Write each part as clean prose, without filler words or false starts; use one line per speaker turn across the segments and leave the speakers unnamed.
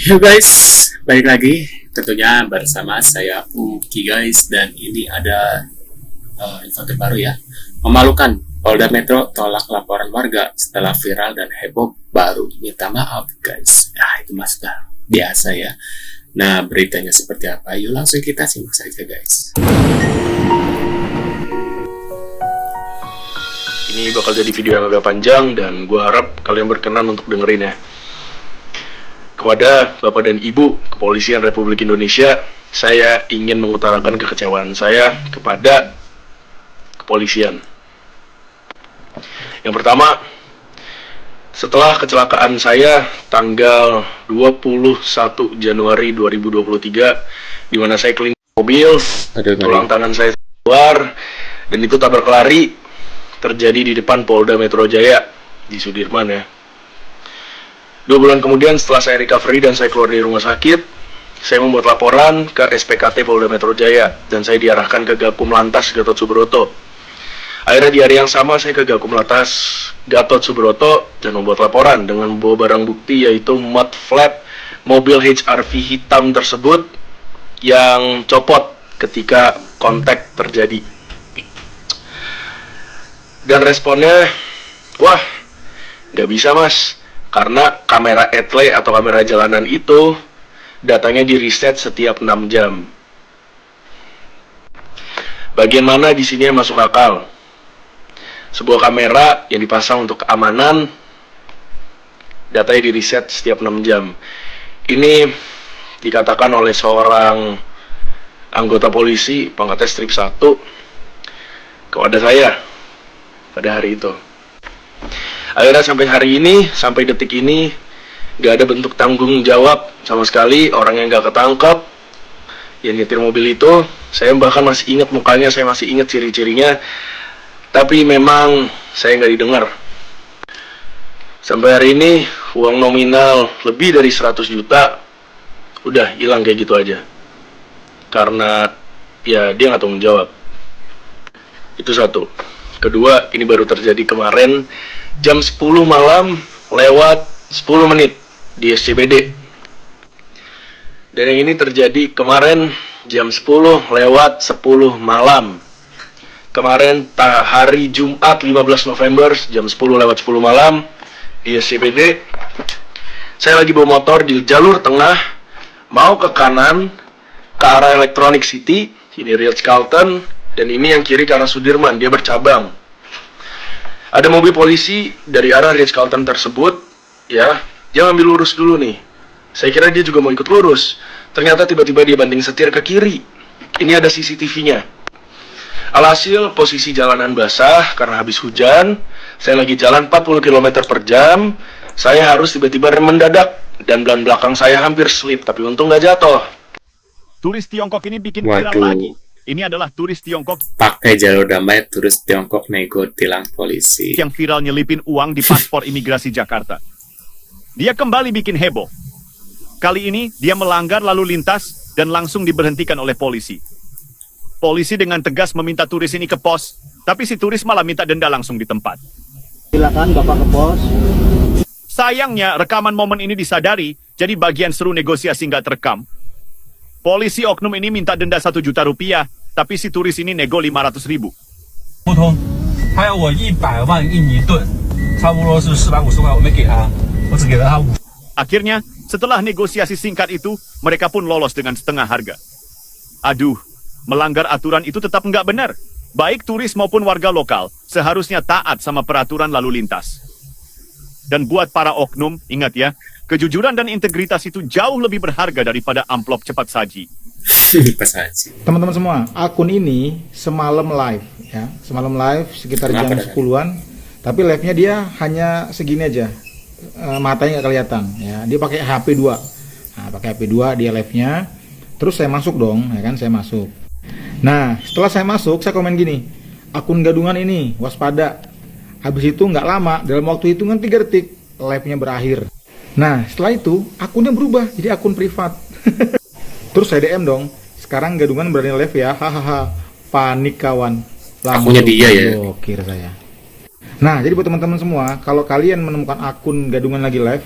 Yo guys, balik lagi tentunya bersama saya Uki guys, dan ini ada info terbaru ya. Memalukan, Polda Metro tolak laporan warga setelah viral dan heboh baru minta maaf guys. Nah itu mas sudah biasa ya. Nah beritanya seperti apa? Yuk langsung kita simak saja guys.
Ini bakal jadi video yang agak panjang dan gue harap kalian berkenan untuk dengerin ya. Kepada Bapak dan Ibu Kepolisian Republik Indonesia, saya ingin mengutarakan kekecewaan saya kepada kepolisian. Yang pertama, setelah kecelakaan saya tanggal 21 Januari 2023, di mana saya keliling mobil, tulang tangan saya keluar, dan itu tabrak lari, terjadi di depan Polda Metro Jaya di Sudirman ya. 2 bulan kemudian setelah saya recovery dan saya keluar dari rumah sakit, saya membuat laporan ke SPKT Polda Metro Jaya dan saya diarahkan ke Gakum Lantas Gatot Subroto. Akhirnya di hari yang sama saya ke Gakum Lantas Gatot Subroto dan membuat laporan dengan membawa barang bukti yaitu mud flap mobil HRV hitam tersebut yang copot ketika kontak terjadi. Dan responnya, wah, nggak bisa mas, karena kamera etle atau kamera jalanan itu datanya di reset setiap 6 jam. Bagian mana di sini yang masuk akal? Sebuah kamera yang dipasang untuk keamanan, datanya di reset setiap 6 jam. Ini dikatakan oleh seorang anggota polisi pangkatnya strip 1 kepada saya pada hari itu. Akhirnya sampai hari ini, sampai detik ini, gak ada bentuk tanggung jawab sama sekali. Orang yang gak ketangkap yang nyetir mobil itu, saya bahkan masih ingat mukanya, saya masih ingat ciri-cirinya, tapi memang saya gak didengar. Sampai hari ini uang nominal lebih dari 100 juta udah hilang kayak gitu aja, karena ya dia gak tanggung jawab. Itu satu. Kedua, ini baru terjadi kemarin jam 10 malam lewat 10 menit di SCBD. Dan yang ini terjadi kemarin jam 10 lewat 10 malam. Kemarin hari Jumat 15 November jam 10 lewat 10 malam di SCBD. Saya lagi bawa motor di jalur tengah, mau ke kanan ke arah Electronic City, ini Ritz-Carlton, dan ini yang kiri ke arah Sudirman, dia bercabang. Ada mobil polisi dari arah Ritz-Carlton tersebut, ya, dia ngambil lurus dulu nih. Saya kira dia juga mau ikut lurus. Ternyata tiba-tiba dia banting setir ke kiri. Ini ada CCTV-nya. Alhasil posisi jalanan basah karena habis hujan. Saya lagi jalan 40 km per jam. Saya harus tiba-tiba rem mendadak dan ban belakang saya hampir slip, tapi untung nggak jatuh.
Turis Tiongkok ini bikin viral lagi. Ini adalah turis Tiongkok
Pakai jalur damai, turis Tiongkok nego tilang polisi.
yang viral nyelipin uang di paspor imigrasi Jakarta. Dia kembali bikin heboh. Kali ini dia melanggar lalu lintas dan langsung diberhentikan oleh polisi. Polisi dengan tegas meminta turis ini ke pos, tapi si turis malah minta denda langsung di tempat.
Silakan Bapak ke pos.
Sayangnya rekaman momen ini disadari, jadi bagian seru negosiasi nggak terekam. Polisi oknum ini minta denda 1 juta rupiah, tapi si turis ini nego 500 ribu.
不通，他要我100万印尼盾，差不多是450块，我没给他，我只给了他5。
Akhirnya, setelah negosiasi singkat itu, mereka pun lolos dengan setengah harga. Aduh, melanggar aturan itu tetap nggak benar. Baik turis maupun warga lokal seharusnya taat sama peraturan lalu lintas. Dan buat para oknum, ingat ya, kejujuran dan integritas itu jauh lebih berharga daripada amplop cepat saji.
Pas aja.
Teman-teman semua, akun ini semalam live ya. Semalam live sekitar
Kenapa
jam 10-an. Tapi live-nya dia hanya segini aja. Matanya nggak kelihatan ya. Dia pakai HP 2. Nah, pakai HP 2 dia live-nya. Terus saya masuk dong, ya kan, saya masuk. Nah, setelah saya masuk, saya komen gini. Akun gadungan ini, waspada. Habis itu nggak lama, dalam waktu hitungan 3 detik, live-nya berakhir. Nah, setelah itu, akunnya berubah jadi akun privat. Terus saya DM dong, sekarang gadungan berani live ya, hahaha. Panik kawan. Langsung
Akunnya dia ya?
blokir saya. Nah, jadi buat teman-teman semua, kalau kalian menemukan akun gadungan lagi live,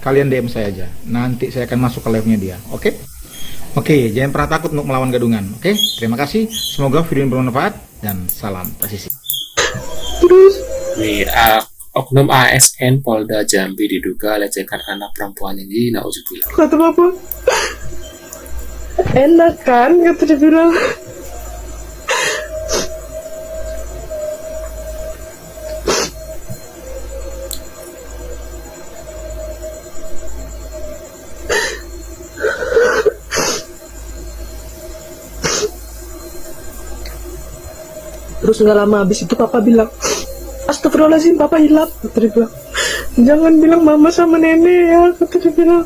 kalian DM saya aja. Nanti saya akan masuk ke live-nya dia. Oke? Oke, jangan pernah takut untuk melawan gadungan. Oke? Terima kasih. Semoga video ini bermanfaat dan salam presisi.
Nih, oknum ASN Polda Jambi diduga lecehkan anak perempuan ini, nauzubillah.
Kata bapak, enak kan, kata dia bilang. Terus nggak lama habis itu papa bilang, astagfirullahaladzim, papa hilap, kata dia bilang. Jangan bilang mama sama nenek ya, kata dia bilang.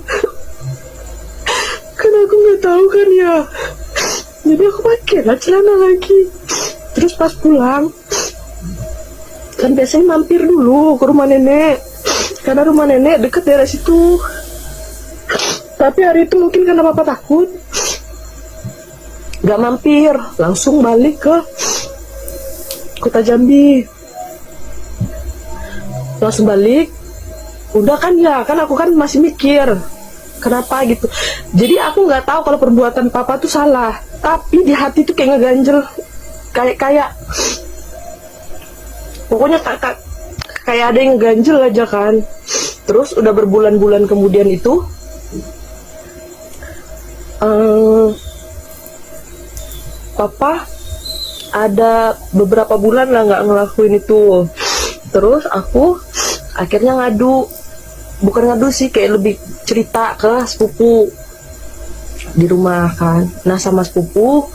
Kan aku nggak tahu kan ya. Jadi aku pakai lah celana lagi. Terus pas pulang, kan biasanya mampir dulu ke rumah nenek, karena rumah nenek deket daerah situ. Tapi hari itu mungkin karena papa takut, nggak mampir, langsung balik ke Kota Jambi. Langsung balik. Udah kan ya, kan aku kan masih mikir kenapa gitu. Jadi aku nggak tahu kalau perbuatan papa tuh salah, tapi di hati tuh kayak ngeganjel, kayak pokoknya kayak ada yang ngeganjel aja kan. Terus udah berbulan-bulan kemudian itu papa ada beberapa bulan lah nggak ngelakuin itu. Terus aku akhirnya bukan ngadu sih, kayak lebih cerita ke sepupu di rumah kan. Nah sama sepupu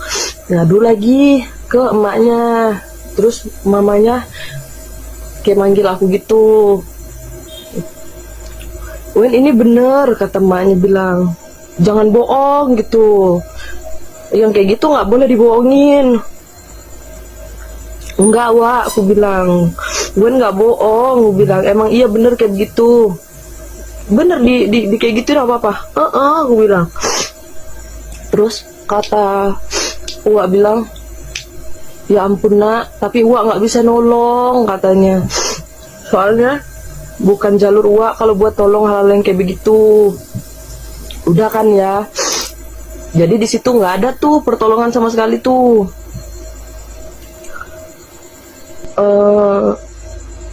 ngadu lagi ke emaknya. Terus mamanya kayak manggil aku gitu, Wen ini bener, kata emaknya bilang, jangan bohong gitu. Yang kayak gitu nggak boleh dibohongin. Enggak, Wak, aku bilang. Gue nggak bohong, aku bilang. Emang iya bener kayak gitu. Bener di kayak gitu nggak apa-apa. Aku bilang. Terus kata Wak bilang, ya ampun nak, tapi Wak nggak bisa nolong katanya. Soalnya bukan jalur Wak kalau buat tolong hal-hal yang kayak begitu. Udah kan ya. Jadi di situ nggak ada tuh pertolongan sama sekali tuh.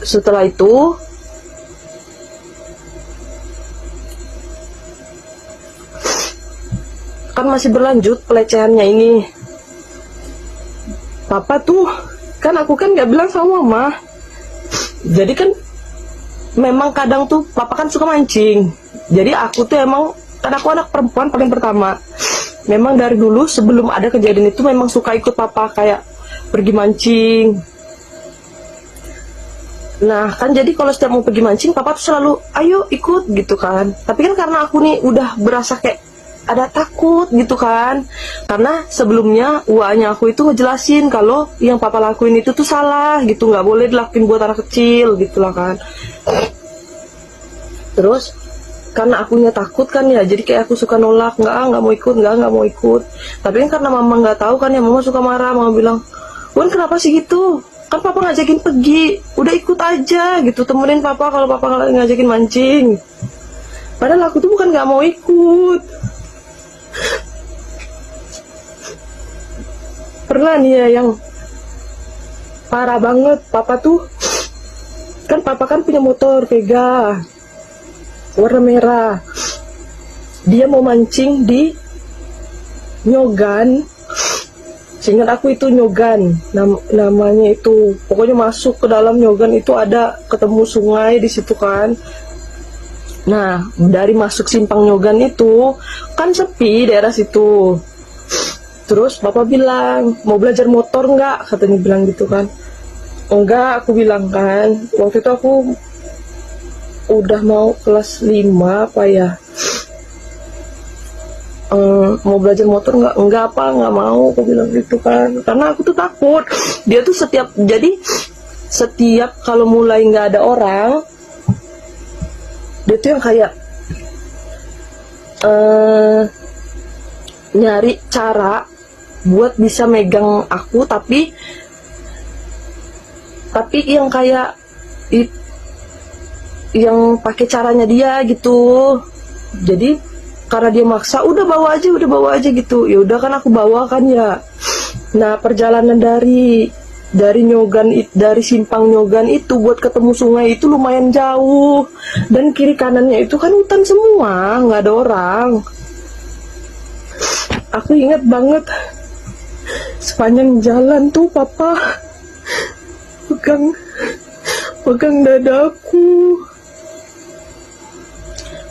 Setelah itu kan masih berlanjut pelecehannya ini. Papa tuh kan aku kan nggak bilang sama mama. Jadi kan memang kadang tuh papa kan suka mancing. Jadi aku tuh emang, kan aku anak perempuan paling pertama. Memang dari dulu sebelum ada kejadian itu memang suka ikut papa kayak pergi mancing. Nah kan jadi kalau setiap mau pergi mancing papa tuh selalu ayo ikut gitu kan. Tapi kan karena aku nih udah berasa kayak ada takut gitu kan, karena sebelumnya uaknya aku itu ngejelasin kalau yang papa lakuin itu tuh salah gitu, nggak boleh dilakuin buat anak kecil gitulah kan. Terus karena akunya takut kan ya, jadi kayak aku suka nolak, nggak mau ikut, nggak mau ikut. Tapi kan karena mama nggak tahu kan ya, mama suka marah. Mama bilang, Wan kenapa sih gitu, kan papa ngajakin pergi, udah ikut aja gitu, temenin papa kalau papa ngajakin mancing. Padahal aku tuh bukan nggak mau ikut. Pernah nih ya yang parah banget, papa tuh kan papa kan punya motor Vega warna merah. Dia mau mancing di Nyogan, seingat aku itu Nyogan namanya itu. Pokoknya masuk ke dalam Nyogan itu ada ketemu sungai di situ kan. Nah dari masuk simpang Nyogan itu kan sepi daerah situ. Terus papa bilang, mau belajar motor nggak? Katanya bilang gitu kan. Enggak, aku bilang kan. Waktu itu aku udah mau kelas 5 apa ya. Mau belajar motor nggak? Enggak apa, nggak mau. Aku bilang gitu kan. Karena aku tuh takut. Dia tuh setiap kalau mulai nggak ada orang, dia tuh yang kayak nyari cara buat bisa megang aku, tapi yang kayak yang pakai caranya dia gitu. Jadi karena dia maksa, udah bawa aja gitu. Ya udah kan aku bawa kan ya. Nah, perjalanan dari dari simpang Nyogan itu buat ketemu sungai itu lumayan jauh, dan kiri kanannya itu kan hutan semua, nggak ada orang. Aku ingat banget sepanjang jalan tuh papa pegang dadaku,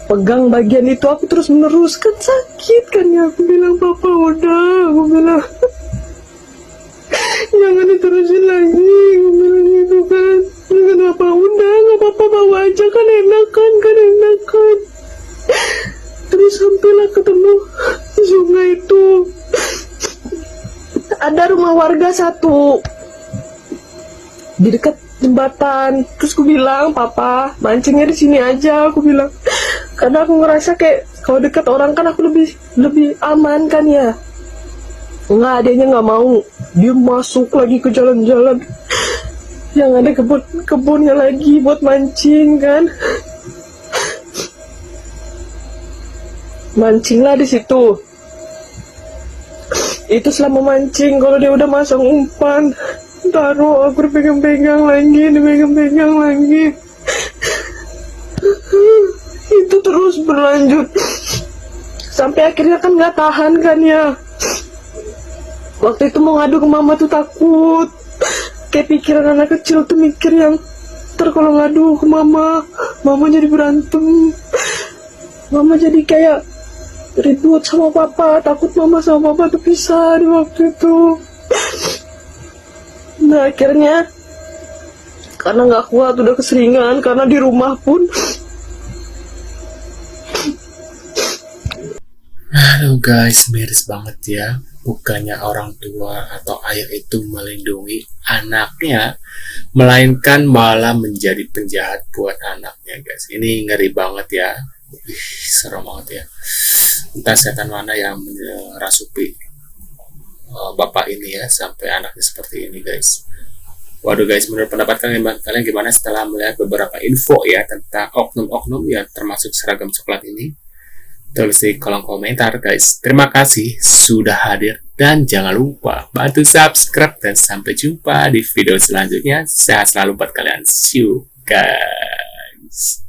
pegang bagian itu, aku terus meneruskan sakit kan ya. Aku bilang, papa udah, aku bilang jangan diterusin lagi, aku bilang gitu kan. Kenapa? Udah nggak apa-apa, bawa aja kan enakan. Terus sampailah ketemu sungai itu, ada rumah warga satu di dekat jembatan. Terus aku bilang, papa mancingnya di sini aja, aku bilang, karena aku ngerasa kayak kalau dekat orang kan aku lebih aman kan ya. Nggak, adanya nggak mau, dia masuk lagi ke jalan-jalan yang ada kebunnya lagi buat mancing kan. Mancinglah di situ. Itu selama mancing, kalau dia udah masang umpan, taruh, aku dipegang-pegang lagi. Itu terus berlanjut sampai akhirnya kan nggak tahan kan ya. Waktu itu mau ngadu ke mama tuh takut, kayak pikiran anak kecil tuh mikir yang ntar kalau ngadu ke mama jadi berantem, mama jadi kayak ribut sama papa, takut mama sama papa tuh pisah di waktu itu. Nah akhirnya karena nggak kuat, udah keseringan, karena di rumah pun
Aduh guys, miris banget ya. Bukannya orang tua atau ayah itu melindungi anaknya, melainkan malah menjadi penjahat buat anaknya guys. Ini ngeri banget ya. Serem banget ya. Entah setan mana yang merasuki bapak ini ya, sampai anaknya seperti ini guys. Waduh guys, menurut pendapat kalian gimana setelah melihat beberapa info ya tentang oknum-oknum yang termasuk seragam coklat ini? Tulis di kolom komentar guys. Terima kasih sudah hadir, dan jangan lupa bantu subscribe, dan sampai jumpa di video selanjutnya. Sehat selalu buat kalian. See you guys.